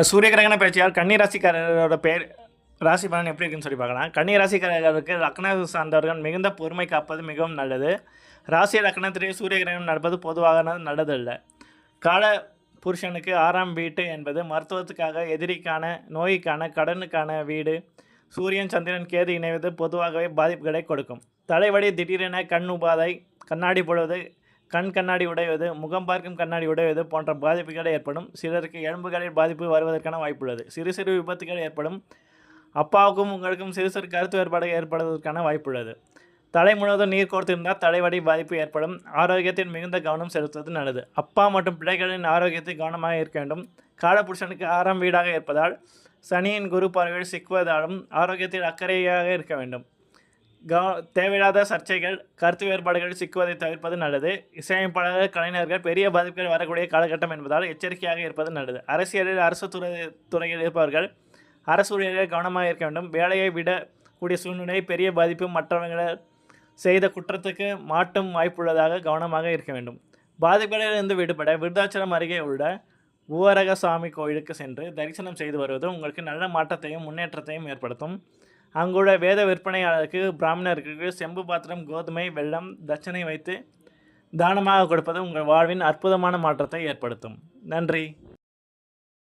சூரிய கிரகண பயிற்சியால் கன்னி ராசிக்காரரோட ராசி பலன் எப்படி இருக்குன்னு சொல்லி பார்க்கலாம். கன்னி ராசிக்காரர்களுக்கு லக்ன சார்ந்தவர்கள் மிகுந்த பொறுமை காப்பது மிகவும் நல்லது. ராசி லக்னத்திலேயே சூரிய கிரகணம் நடப்பது பொதுவாக நல்லதல்ல. கால புருஷனுக்கு 6ஆம் வீட்டு என்பது மருத்துவத்துக்காக, எதிரிக்கான, நோய்க்கான, கடனுக்கான வீடு. சூரியன் சந்திரன் கேது இணைவது பொதுவாகவே பாதிப்புகளை கொடுக்கும். தலைவலி, திடீரென கண் உபாதை, கண்ணாடி போடுவது, கண்ணாடி உடைவது, முகம் பார்க்கும் கண்ணாடி உடைவது போன்ற பாதிப்புகள் ஏற்படும். சிலருக்கு எலும்புகளில் பாதிப்பு வருவதற்கான வாய்ப்புள்ளது. சிறு சிறு விபத்துகள் ஏற்படும். அப்பாவுக்கும் உங்களுக்கும் சிறு சிறு கருத்து வேறுபாடு ஏற்படுவதற்கான வாய்ப்புள்ளது. தலை முழுவதும் நீர் கோர்த்திருந்தால் தலைவலி பாதிப்பு ஏற்படும். ஆரோக்கியத்தில் மிகுந்த கவனம் செலுத்துவது நல்லது. அப்பா மற்றும் பிள்ளைகளின் ஆரோக்கியத்தில் கவனமாக இருக்க வேண்டும். காலபுருஷனுக்கு 6ஆம் வீடாக இருப்பதால் சனியின் குரு பார்வையில் சிக்குவதாலும் ஆரோக்கியத்தில் அக்கறையாக இருக்க வேண்டும். தேவையில்லாத சர்ச்சைகள், கருத்து வேறுபாடுகளில் சிக்குவதை தவிர்ப்பது நல்லது. இசையமைப்பாளர்கள், கலைஞர்கள் பெரிய பாதிப்புகள் வரக்கூடிய காலகட்டம் என்பதால் எச்சரிக்கையாக இருப்பது நல்லது. அரசியலில், அரசு துறையில் இருப்பவர்கள் அரசு ஊழியர்கள் கவனமாக இருக்க வேண்டும். வேலையை விடக்கூடிய சூழ்நிலை, பெரிய பாதிப்பு, மற்றவங்களை செய்த குற்றத்துக்கு மாட்டும் வாய்ப்புள்ளதாக கவனமாக இருக்க வேண்டும். பாதிப்புகளிலிருந்து விடுபட விருதாச்சலம் அருகே உள்ள ஊவரகசாமி கோயிலுக்கு சென்று தரிசனம் செய்து வருவது உங்களுக்கு நல்ல மாற்றத்தையும் முன்னேற்றத்தையும் ஏற்படுத்தும். அங்குள்ள வேத விற்பனையாளருக்கு, பிராமணருக்கு செம்பு பாத்திரம், கோதுமை, வெல்லம் தட்சணை வைத்து தானமாக கொடுப்பது உங்கள் வாழ்வின் அற்புதமான மாற்றத்தை ஏற்படுத்தும். நன்றி.